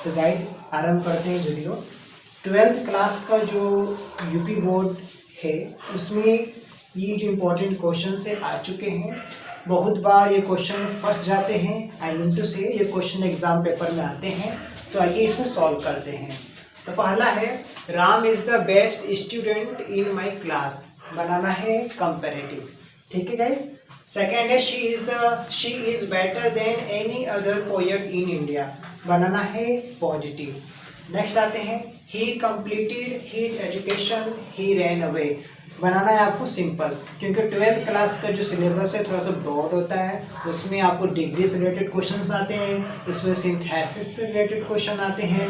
तो गाइड आरंभ करते हैं वीडियो। 12th क्लास का जो यूपी बोर्ड है उसमें ये जो इम्पोर्टेंट क्वेश्चन से आ चुके हैं। बहुत बार ये क्वेश्चन फंस जाते हैं, आई मीन टू से ये क्वेश्चन एग्जाम पेपर में आते हैं। तो आइए इसे सॉल्व करते हैं। तो पहला है Ram is the best student in my class, बनाना है कंपेरेटिव। ठीक है गाइस। सेकेंड है she is better than any other poet in India, बनाना है पॉजिटिव। नेक्स्ट आते हैं he completed his education he ran away, बनाना है आपको सिंपल, क्योंकि 12th क्लास का जो सिलेबस है थोड़ा सा ब्रॉड होता है। उसमें आपको डिग्री से रिलेटेड क्वेश्चंस आते हैं, उसमें सिंथेसिस से रिलेटेड क्वेश्चन आते हैं।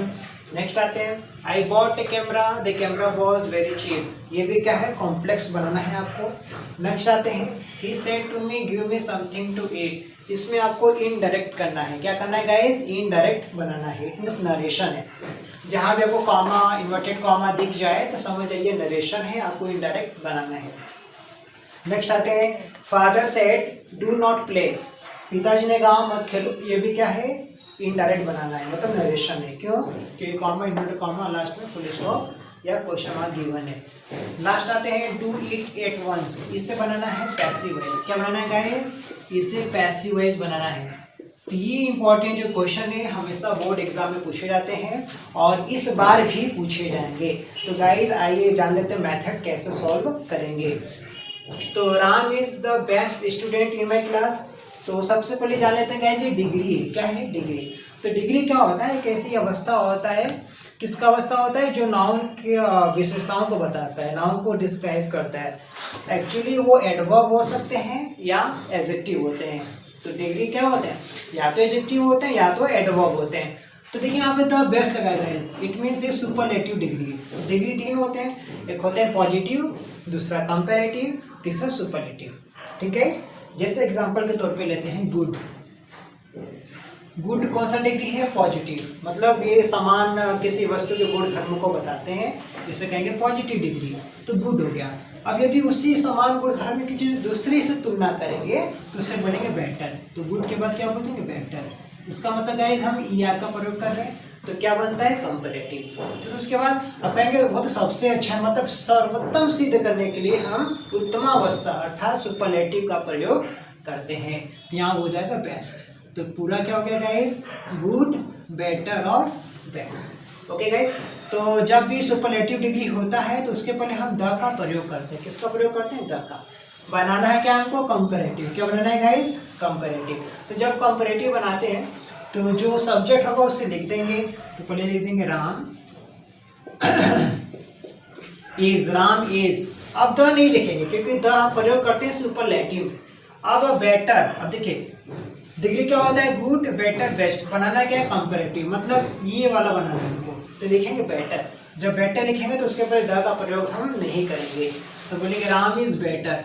नेक्स्ट आते हैं I bought a camera the camera was very cheap, ये भी क्या है कॉम्प्लेक्स बनाना है आपको। नेक्स्ट आते हैं he said to me give me something to eat, इसमें आपको इनडायरेक्ट करना है। क्या करना है गाइस? इनडायरेक्ट बनाना है। मीन्स नरेशन है, जहाँ भी आपको कॉमा इन्वर्टेड कॉमा दिख जाए तो समझ जाइए नरेशन है, आपको इनडायरेक्ट बनाना है। नेक्स्ट आते हैं father said do not play, पिताजी ने कहा मत खेलो, ये भी क्या है इनडायरेक्ट बनाना है, मतलब नरेशन है। क्यों? क्योंकि कॉमा इन्वर्टेड कॉमा लास्ट में फुल स्टॉप या क्वेश्चन मार्क गिवन है। लास्ट आते हैं डू इट एट वंस, इससे बनाना है पैसिव वॉइस। क्या बनाना है गाइस? इसे पैसिव वॉइस बनाना है। तो ये इंपॉर्टेंट जो क्वेश्चन है हमेशा बोर्ड एग्जाम में पूछे जाते हैं और इस बार भी पूछे जाएंगे। तो गाइस आइए जान लेते हैं मेथड कैसे सॉल्व करेंगे। तो Ram is the best student in my class, तो सबसे पहले जान लेते हैं गाइस ये डिग्री है। क्या है? डिग्री। तो डिग्री क्या होता है? एक ऐसी अवस्था होता है, किसका अवस्था होता है? जो नाउन की विशेषताओं को बताता है, नाउन को डिस्क्राइब करता है। एक्चुअली वो एडवर्ब हो सकते हैं या एडजेक्टिव होते हैं। तो डिग्री क्या होते हैं? या तो एडजेक्टिव होते हैं या तो एडवर्ब होते हैं। तो देखिए यहाँ पे द बेस्ट लगाया है, इट मीन्स ये सुपरलेटिव डिग्री। डिग्री तीन होते हैं, एक होते हैं पॉजिटिव, दूसरा कंपैरेटिव, तीसरा सुपरलेटिव। ठीक है। जैसे एग्जांपल के तौर पे लेते हैं गुड। गुड कौन सा डिग्री है? पॉजिटिव, मतलब ये समान किसी वस्तु के गुण धर्म को बताते हैं, जिसे कहेंगे पॉजिटिव डिग्री। तो गुड हो गया। अब यदि उसी समान गुण धर्म की चीज दूसरी से तुलना करेंगे तो उससे बनेंगे बेटर। तो गुड के बाद क्या बोलेंगे? बेटर। इसका मतलब गाइस हम ईआर का प्रयोग कर रहे हैं, तो क्या बनता है? कंपैरेटिव। फिर उसके बाद अब कहेंगे वो तो सबसे अच्छा, मतलब सर्वोत्तम सिद्ध करने के लिए हम उत्तमावस्था अर्थात सुपरलेटिव का प्रयोग करते हैं। यहाँ हो जाएगा बेस्ट। तो पूरा क्या हो गया गाइस? गुड, बेटर और बेस्ट। Okay guys. तो जब भी सुपरलेटिव डिग्री होता है तो उसके पहले हम द का प्रयोग करते हैं। किसका प्रयोग करते हैं? द का। बनाना है क्या हमको? कंपैरेटिव। क्या बनाना है गाइस? कंपैरेटिव। तो जब कंपैरेटिव बनाते हैं तो जो सब्जेक्ट होगा उससे लिख देंगे। तो पहले लिख देंगे राम इज, राम इज। अब द नहीं लिखेंगे क्योंकि द प्रयोग करते हैं सुपरलेटिव। अब बेटर, अब देखिए डिग्री क्या होता है? Good, better, best. बनाना क्या है? कंपैरेटिव, मतलब ये वाला बनाना है हमको। तो लिखेंगे बेटर। जब बेटर लिखेंगे तो उसके ऊपर द का प्रयोग हम नहीं करेंगे। तो बोलेंगे Ram is better,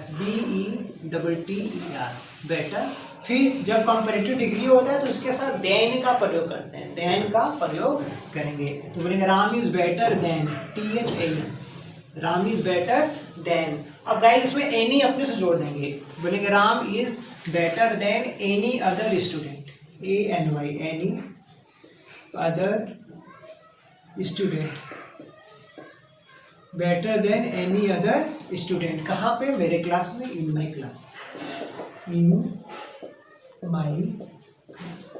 BETTER, better. फिर जब कंपैरेटिव डिग्री होता है तो उसके साथ देन का प्रयोग करते हैं, देन का प्रयोग करेंगे। तो बोलेंगे Ram is better than, THAN, Ram is better than. अब गाइस इसमें एनी अपने से जोड़ देंगे, बोलेंगे Ram is better than any other student, ANY, any other student, better than any other student. कहाँ पे? मेरे क्लास में, इन my class, in my class.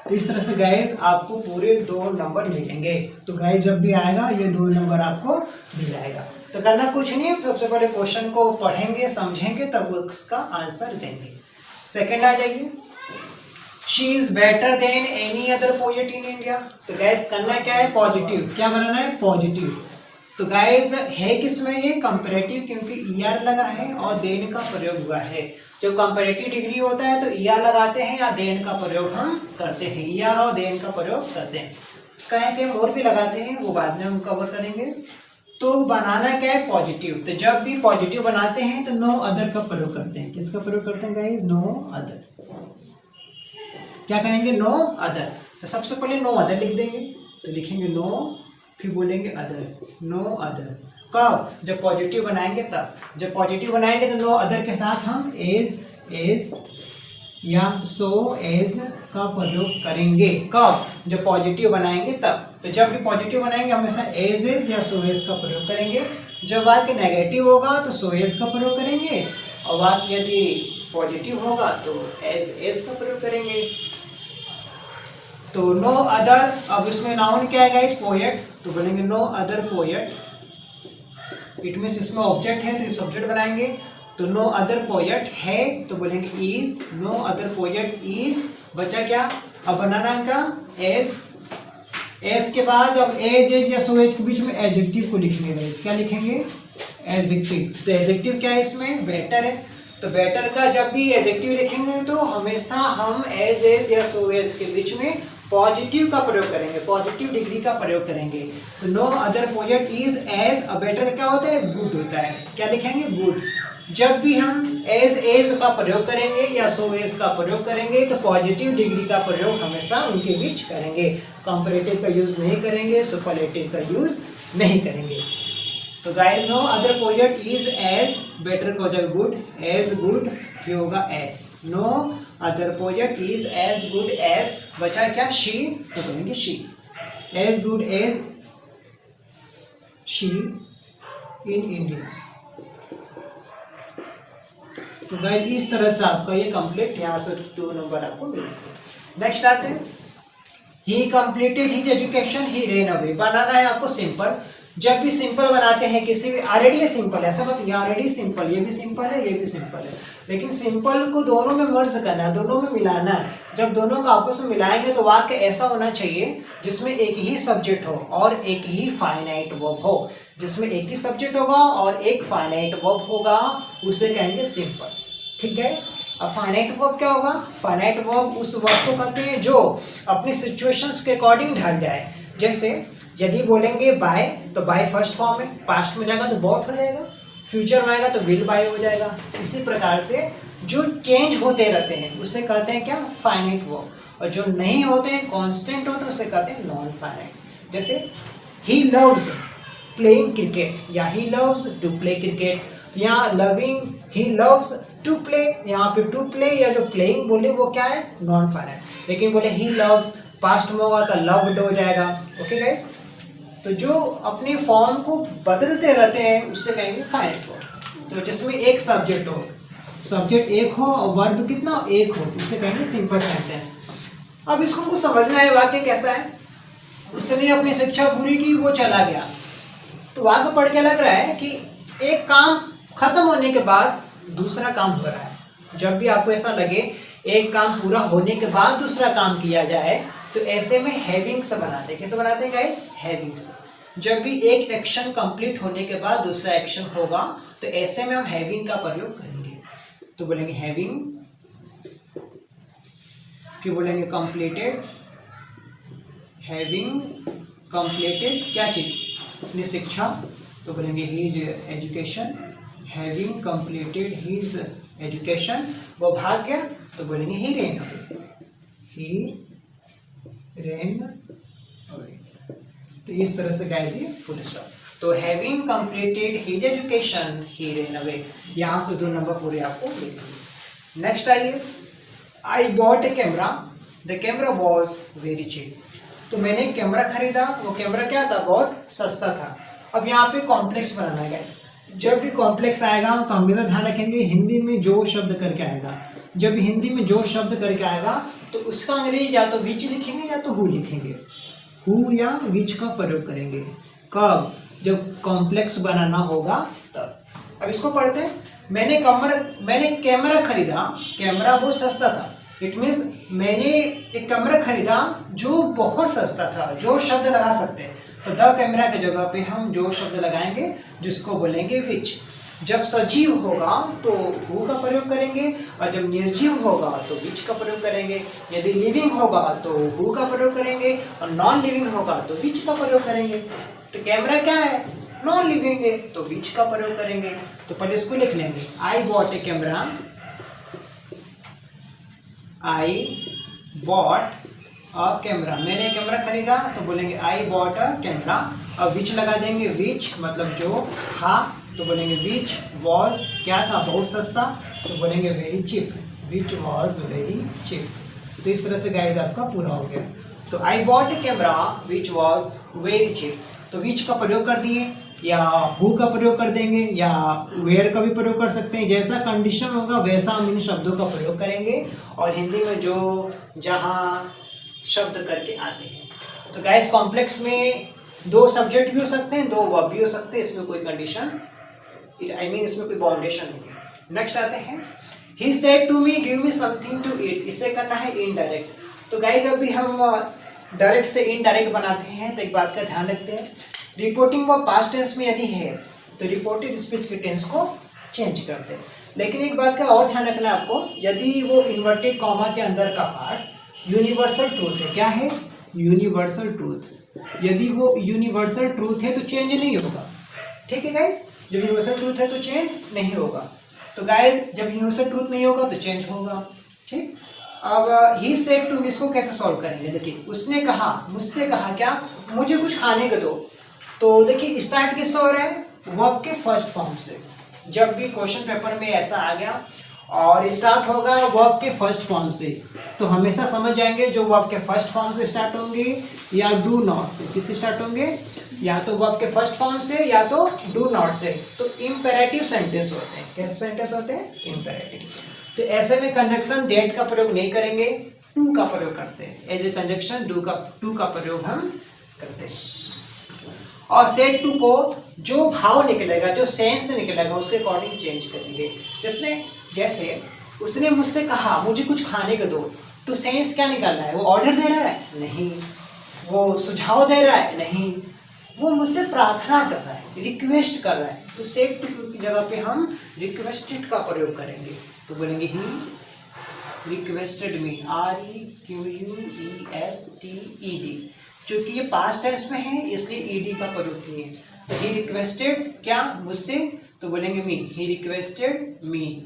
तो इस तरह से गाइस आपको पूरे 2 नंबर मिलेंगे। तो गाइस जब भी आएगा ये 2 नंबर आपको मिल जाएगा। तो करना कुछ नहीं, सबसे पहले क्वेश्चन को पढ़ेंगे, समझेंगे, तब उसका आंसर देंगे। सेकंड आ जाइए, she is better than any other poet in India. तो गाइस करना क्या है? पॉजिटिव। क्या बनाना है? पॉजिटिव। तो गाइस है किसमें ये? कंपैरेटिव, क्योंकि ईआर लगा है और देन का प्रयोग हुआ है। जब कंपैरेटिव डिग्री होता है तो ईआर लगाते हैं या देन का प्रयोग हम करते हैं, ईआर और देन का प्रयोग करते हैं। कहीं कहीं और भी लगाते हैं, वो बाद में हम कवर करेंगे। तो बनाना क्या है? पॉजिटिव। तो जब भी पॉजिटिव बनाते हैं तो नो अदर का प्रयोग करते हैं। किसका प्रयोग करते हैं गाइस? No other. क्या करेंगे? No other. तो सबसे पहले नो अदर लिख देंगे। तो लिखेंगे नो, फिर बोलेंगे अदर, नो अदर। कब? जब पॉजिटिव बनाएंगे तब। जब पॉजिटिव बनाएंगे तो नो अदर के साथ हम एज या सो एज का प्रयोग करेंगे। कब? जब पॉजिटिव बनाएंगे तब। तो जब भी पॉजिटिव बनाएंगे हमेशा एज या सो एज का प्रयोग करेंगे। जब वाक्य नेगेटिव होगा तो सो एज का प्रयोग करेंगे, और वाक्य यदि पॉजिटिव होगा तो एज का प्रयोग करेंगे। तो नो अदर, अब इसमें नाउन क्या है गाइस? पोएट, तो बोलेंगे no other poet. It means इसमें ऑब्जेक्ट है तो इस ऑब्जेक्ट बनाएंगे। तो नो अदर पोएट है तो बोलेंगे is, no other poet is. बचा क्या? अब बनाना का एज के बाद अब एज या सो एज के बीच में एडजेक्टिव को लिखेंगे गाइस। क्या लिखेंगे? एडजेक्टिव। तो एडजेक्टिव क्या है इसमें? बेटर है। तो बेटर का जब भी एडजेक्टिव लिखेंगे तो हमेशा हम एज या सो एज के बीच में पॉजिटिव का प्रयोग करेंगे, पॉजिटिव डिग्री का प्रयोग करेंगे। तो no other poet is as. अब बेटर क्या होता है? गुड होता है। क्या लिखेंगे? गुड। जब भी हम एज का प्रयोग करेंगे या सो एज का प्रयोग करेंगे तो पॉजिटिव डिग्री का प्रयोग हमेशा उनके बीच करेंगे। कंपैरेटिव का यूज नहीं करेंगे, सुपरलेटिव का यूज नहीं करेंगे। तो guys no other poet is as, better का हो जाएगा गुड, एज गुड भी होगा as. No other poet is as good as. बचा क्या? शी, तो बोलेंगे she, as good as she in India. तो गाइस इस तरह से आपका ये कंप्लीट, यहाँ से 2 नंबर आपको मिलेंगे। नेक्स्ट आते हैं, he completed his education he ran away. बनाना है आपको सिंपल। जब भी सिंपल बनाते हैं किसी भी, ऑलरेडी ये सिंपल है, ऐसा बात नहीं, ऑलरेडी सिंपल, ये भी सिंपल है, ये भी सिंपल है, लेकिन सिंपल को दोनों में मर्ज करना है, दोनों में मिलाना है। जब दोनों को आपस में मिलाएंगे तो वाक्य ऐसा होना चाहिए जिसमें एक ही सब्जेक्ट हो और एक ही फाइनाइट वर्ब हो। जिसमें एक ही सब्जेक्ट होगा और एक फाइनाइट वर्ब होगा उसे कहेंगे सिंपल। ठीक है। अब फाइनाइट वर्ब क्या होगा? फाइनाइट वर्ब उस वर्ब को कहते हैं जो अपनी सिचुएशंस के अकॉर्डिंग ढल जाए। जैसे यदि बोलेंगे बाय तो बाय फर्स्ट फॉर्म में, पास्ट में जाएगा तो बॉट हो जाएगा, फ्यूचर में आएगा तो विल बाय हो जाएगा। इसी प्रकार से जो चेंज होते रहते हैं उसे कहते हैं क्या? Finite verb. और जो नहीं होते हैं, कांस्टेंट होते हैं, उसे कहते हैं नॉन फाइनाइट। जैसे ही लव्स प्लेइंग क्रिकेट या he loves to play cricket. यहाँ loving, he loves to play, यहाँ पे टू प्ले या जो प्लेइंग बोले वो क्या है? Non finite. लेकिन बोले ही लव्स, पास्ट में होगा तो लव्ड हो जाएगा। ओके गाइस, तो जो अपने फॉर्म को बदलते रहते हैं उससे कहेंगे फाइनाइट वर्ब। तो जिसमें एक सब्जेक्ट हो, सब्जेक्ट एक हो और वर्ब कितना? एक हो, उससे कहेंगे सिंपल सेंटेंस। अब इसको हमको समझना है वाक्य कैसा है। उसने अपनी शिक्षा पूरी की, वो चला गया, तो वाक्य पढ़ के लग रहा है कि एक काम खत्म होने के बाद दूसरा काम हो रहा है। जब भी आपको ऐसा लगे एक काम पूरा होने के बाद दूसरा काम किया जाए तो ऐसे में हैविंग से बनाते हैं। कैसे बनाते हैं गाइस? हैविंग से। जब भी एक एक्शन कंप्लीट होने के बाद दूसरा एक्शन होगा तो ऐसे में हम हैविंग का प्रयोग करेंगे। तो बोलेंगे हैविंग, फिर बोलेंगे कंप्लीटेड, हैविंग कंप्लीटेड क्या चीज? अपनी शिक्षा, तो बोलेंगे his education, having completed his education. वो भाग गया तो बोलेंगे he ran away, he ran away. तो इस तरह से गाइस ये फुल स्टॉप। तो having completed his education he ran away, यहाँ से 2 नंबर पूरे आपको मिलेंगे। नेक्स्ट आइए, I bought a camera, the camera was very cheap. तो मैंने एक कैमरा खरीदा, वो कैमरा क्या था? बहुत सस्ता था। अब यहाँ पे कॉम्प्लेक्स बनाना है। जब भी कॉम्प्लेक्स आएगा तो हमेशा ध्यान रखेंगे हिंदी में जो शब्द करके आएगा। जब हिंदी में जो शब्द करके आएगा तो उसका अंग्रेजी या तो विच लिखेंगे या तो हु लिखेंगे, हु या विच का प्रयोग करेंगे। कब? जब कॉम्प्लेक्स बनाना होगा तब। अब इसको पढ़ते हैं। मैंने कैमरा खरीदा, कैमरा बहुत सस्ता था। इट मीन्स मैंने एक कैमरा खरीदा जो बहुत सस्ता था। जो शब्द लगा सकते हैं तो द कैमरा की जगह पे हम जो शब्द लगाएंगे जिसको बोलेंगे विच। जब सजीव होगा तो हु का प्रयोग करेंगे और जब निर्जीव होगा तो विच का प्रयोग करेंगे। यदि लिविंग होगा तो हु का प्रयोग करेंगे और नॉन लिविंग होगा तो विच का प्रयोग करेंगे। तो कैमरा क्या है? नॉन लिविंग है, तो विच का प्रयोग करेंगे। तो पहले इसको लिख लेंगे, आई bought a camera, I bought a camera. मैंने कैमरा खरीदा तो बोलेंगे आई बॉट अ कैमरा। अब विच लगा देंगे, विच मतलब जो था, तो बोलेंगे विच वॉज क्या था? बहुत सस्ता, तो बोलेंगे very cheap, which was very cheap. तो इस तरह से गाइज आपका पूरा हो गया। तो I bought a camera which was very cheap. तो विच का प्रयोग कर दिए या हु का प्रयोग कर देंगे या वेयर का भी प्रयोग कर सकते हैं। जैसा कंडीशन होगा वैसा हम इन शब्दों का प्रयोग करेंगे और हिंदी में जो जहाँ शब्द करके आते हैं। तो गाइस कॉम्प्लेक्स में दो सब्जेक्ट भी हो सकते हैं, दो वर्ब भी हो सकते हैं, इसमें कोई कंडीशन इसमें कोई बाउंडेशन नहीं है। नेक्स्ट आते हैं, he said to me give me something to eat. इसे करना है इनडायरेक्ट। तो गाइस जब भी हम डायरेक्ट से इनडायरेक्ट बनाते हैं तो एक बात का ध्यान रखते हैं, रिपोर्टिंग वर्ब पास्ट टेंस में यदि है तो रिपोर्टेड स्पीच के टेंस को चेंज करते हैं। लेकिन एक बात का और ध्यान रखना है आपको, यदि वो इन्वर्टेड कॉमा के अंदर का पार्ट यूनिवर्सल ट्रूथ है, क्या है यूनिवर्सल ट्रूथ, यदि वो यूनिवर्सल ट्रूथ है तो चेंज नहीं होगा। ठीक है गाइस, जब यूनिवर्सल ट्रूथ है तो चेंज नहीं होगा। तो गाइस जब यूनिवर्सल ट्रूथ नहीं होगा तो चेंज होगा। ठीक, अब ही सेड टू, इसको कैसे सॉल्व करेंगे? देखिए उसने कहा, मुझसे कहा क्या, मुझे कुछ खाने को दो। तो देखिए स्टार्ट किससे हो रहा है, वर्ब के फर्स्ट फॉर्म से। जब भी क्वेश्चन पेपर में ऐसा आ गया और स्टार्ट होगा वर्ब के फर्स्ट फॉर्म से, तो हमेशा समझ जाएंगे जो वर्ब के फर्स्ट फॉर्म से स्टार्ट होंगे या डू नॉट से, किससे स्टार्ट होंगे, या तो वर्ब के फर्स्ट फॉर्म से या तो डू नॉट से। तो इम्पेरेटिव सेंटेंस होते हैं। कैसे सेंटेंस होते हैं? इम्पेरेटिव। तो ऐसे में कंजक्शन डेट का प्रयोग नहीं करेंगे, टू का प्रयोग करते हैं। एज ए कंजक्शन टू का प्रयोग हम करते हैं। और सेड टू को जो भाव निकलेगा, जो सेंस से निकलेगा उसके अकॉर्डिंग चेंज करेंगे। जैसे उसने मुझसे कहा मुझे कुछ खाने को दो, तो सेंस क्या निकलना है, वो ऑर्डर दे रहा है? नहीं। वो सुझाव दे रहा है? नहीं। वो मुझसे प्रार्थना कर रहा है, रिक्वेस्ट कर रहा है। तो सेड टू की जगह पे हम रिक्वेस्टेड का प्रयोग करेंगे। तो बोलेंगे ही रिक्वेस्टेड मी, REQUESTED। चूंकि ये पास्ट टेंस में है इसलिए ईडी का प्रयोग किए। तो ही रिक्वेस्टेड क्या, मुझसे, तो बोलेंगे मी, ही रिक्वेस्टेड मी।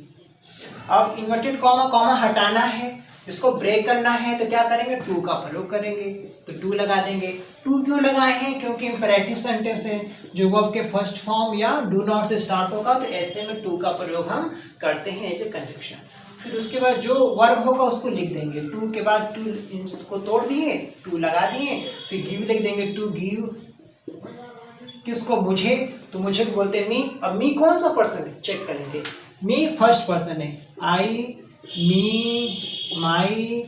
अब इन्वर्टेड कॉमा हटाना है, इसको ब्रेक करना है, तो क्या करेंगे, टू का प्रयोग करेंगे। तो टू लगा देंगे। टू क्यों लगाए हैं? क्योंकि इंपेरेटिव सेंटेंस है जो वर्ब के फर्स्ट फॉर्म या डू नॉट से स्टार्ट होगा, तो ऐसे में टू का प्रयोग हम करते हैं एज ए कंजक्शन। फिर उसके बाद जो वर्ब होगा उसको लिख देंगे। टू के बाद टू को तोड़ दिए, टू लगा दिए, फिर गिव लिख देंगे। टू गिव किसको, मुझे, तो मुझे बोलते हैं मी। अब मी कौन सा पर्सन है, चेक करेंगे। मी फर्स्ट पर्सन है, आई, मी, माई,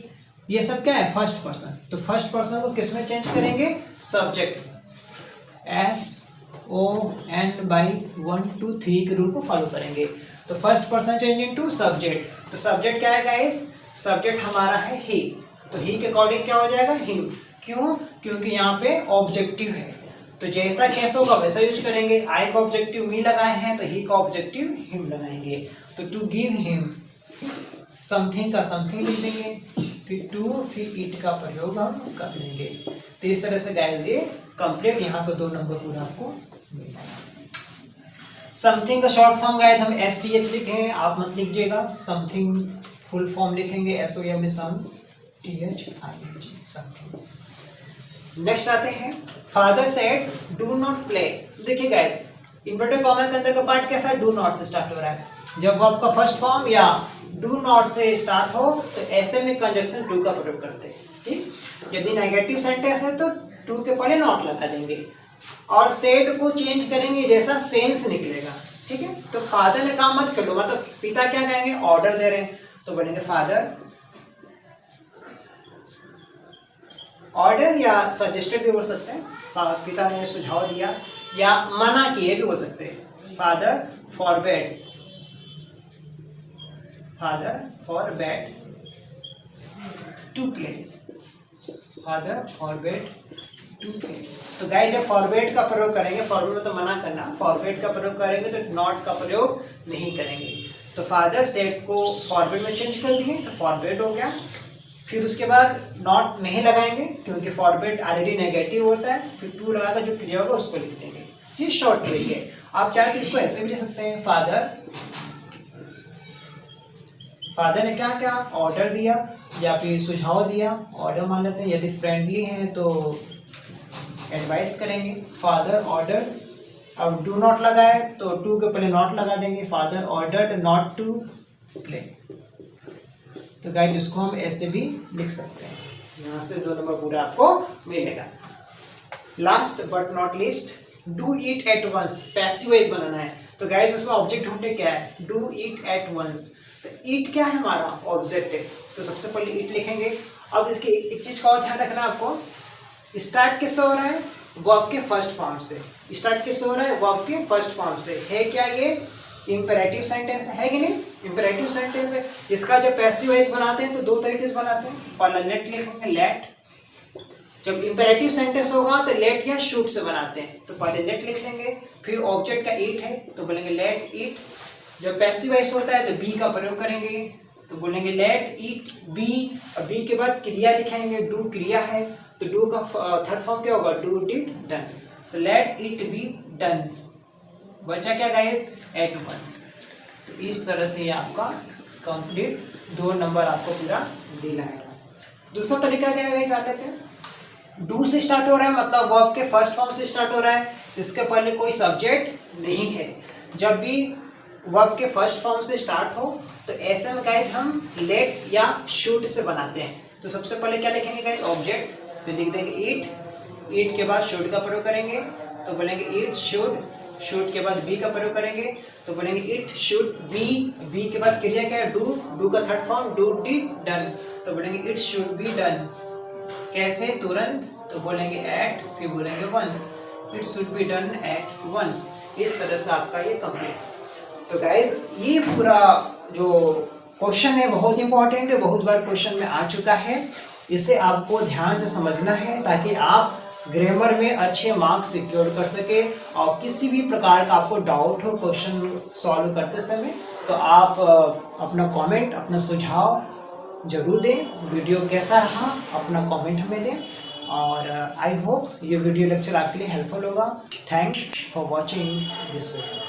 ये सब क्या है, फर्स्ट पर्सन। तो फर्स्ट पर्सन को किस में चेंज करेंगे, सब्जेक्ट, SON बाई 1 2 3 के रूल को फॉलो करेंगे। तो first person change into subject. तो सब्जेक्ट क्या है गाइस, सब्जेक्ट हमारा है ही। तो ही के अकॉर्डिंग क्या हो जाएगा, हिम। क्यों? क्योंकि यहाँ पे ऑब्जेक्टिव है, तो जैसा केस होगा वैसा यूज करेंगे। आई का ऑब्जेक्टिव मी लगाए हैं तो ही का ऑब्जेक्टिव हिम लगाएंगे। तो टू गिव हिम समथिंग का समथिंग लिख देंगे, फिर टू, फिर इट का प्रयोग हम कर लेंगे। तो इस तरह से गाइस ये कंप्लीट, यहाँ से 2 नंबर पूरा आपको मिलेगा। समथिंग का शॉर्ट फॉर्म गाइस हम STH लिखे हैं, आप मत लीजिएगा। समथिंग फुल फॉर्म लिखेंगे SOM समथिंग। नेक्स्ट आते हैं, father said do not play. देखिए गाइस इन्वर्टेड कॉमा के अंदर का पार्ट कैसा है, डू नॉट से स्टार्ट हो रहा है। जब वर्ब का फर्स्ट फॉर्म या डू नॉट से स्टार्ट हो तो ऐसे में कंजक्शन टू का प्रयोग करते हैं। ठीक, यदि नेगेटिव सेंटेंस है तो टू के पहले नॉट लगा देंगे और सेड को चेंज करेंगे जैसा सेंस निकलेगा। ठीक है, तो फादर ने काम मत कर लो, मतलब पिता क्या कहेंगे, ऑर्डर दे रहे हैं, तो बोलेंगे फादर ऑर्डर, या सजेस्टेड भी बोल सकते हैं, पिता ने सुझाव दिया, या मना किए भी बोल सकते हैं। Father forbade, father forbade to play, father forbade to play. तो गाइस जब फॉरबेड का प्रयोग करेंगे, फॉरबेड में तो मना करना, फॉरबेड का प्रयोग करेंगे तो नॉट का प्रयोग नहीं करेंगे। तो फादर सेड को फॉरबेड में चेंज कर दिए तो फॉरबेड हो गया। फिर उसके बाद नॉट नहीं लगाएंगे क्योंकि फॉरबेड ऑलरेडी नेगेटिव होता है। फिर टू लगाकर जो क्रिया होगा उसको लिख देंगे। ये शॉर्ट ट्रिक है, आप चाहे तो इसको ऐसे भी लिख सकते हैं, फादर ने क्या क्या ऑर्डर दिया या फिर सुझाव दिया, ऑर्डर मान लेते हैं। यदि फ्रेंडली हैं तो एडवाइस करेंगे, फादर ऑर्डर। अब डू नॉट लगाए तो टू के पहले नॉट लगा देंगे, father ordered not to play. तो गाइस इसको हम ऐसे भी लिख सकते हैं, यहाँ से 2 नंबर पूरा आपको मिलेगा। Last but not least, do it at once, passive voice बनाना है। तो गाइस उसमें ऑब्जेक्ट ढूंढने क्या है, डू इट एट वंस। तो ईट क्या है हमारा, ऑब्जेक्ट है, तो सबसे पहले ईट लिखेंगे। अब इसकी एक चीज का और ध्यान रखना है आपको, स्टार्ट किससे हो रहा है, वर्ब के फर्स्ट फॉर्म से। स्टार्ट किससे हो रहा है, वर्ब के फर्स्ट फॉर्म से। है क्या ये इंपेरेटिव सेंटेंस है कि नहीं, इंपेरेटिव सेंटेंस है। इसका जब पैसिव वॉइस बनाते हैं तो 2 तरीके से बनाते हैं, पहले लेट लिखेंगे, लेट। जब इंपेरेटिव सेंटेंस होगा तो लेट या शूट से बनाते हैं, तो पहले लेट लिख लेंगे, फिर ऑब्जेक्ट का ईट है तो बोलेंगे लेट ईट। जब पैसिव वॉइस होता है तो बी का प्रयोग करेंगे, तो बोलेंगे लेट ईट बी। और बी के बाद क्रिया लिखेंगे, डू क्रिया है, तो डू का थर्ड फॉर्म क्या होगा, डू डिड डन। तो लेट इट बी डन। बचा क्या गाइस, एट वंस। तो इस तरह से ये आपका कंप्लीट 2 नंबर आपको पूरा दिलाएगा। दूसरा तरीका क्या है जान लेते हैं। डू से स्टार्ट हो रहा है, मतलब वर्ब के फर्स्ट फॉर्म से स्टार्ट हो रहा है, इसके पहले कोई सब्जेक्ट नहीं है। जब भी वर्ब के फर्स्ट फॉर्म से स्टार्ट हो तो ऐसे में गाइस हम लेट या शूट से बनाते हैं। तो सबसे पहले क्या लिखेंगे गाइस, ऑब्जेक्ट, तो लिख देंगे ईट। ईट के बाद शूट का प्रयोग करेंगे, तो बोलेंगे ईट शुड। शूट के बाद बी का प्रयोग करेंगे, तो बोलेंगे इट शुड बी। बी के बाद क्रिया क्या है, डू। डू का third form do did done, तो बोलेंगे इट शुड बी डन। कैसे, तुरंत, तो बोलेंगे एट, फिर बोलेंगे once, it should be done at once. इस तरह से आपका ये कंप्लीट। तो गाइज ये पूरा जो क्वेश्चन है बहुत इंपॉर्टेंट है, बहुत बार क्वेश्चन में आ चुका है, इसे आपको ध्यान से समझना है ताकि आप ग्रामर में अच्छे मार्क्स सिक्योर कर सके। और किसी भी प्रकार का आपको डाउट हो क्वेश्चन सॉल्व करते समय तो आप अपना कमेंट, अपना सुझाव जरूर दें। वीडियो कैसा रहा अपना कमेंट में दें, और आई होप ये वीडियो लेक्चर आपके लिए हेल्पफुल होगा। Thanks for watching this video.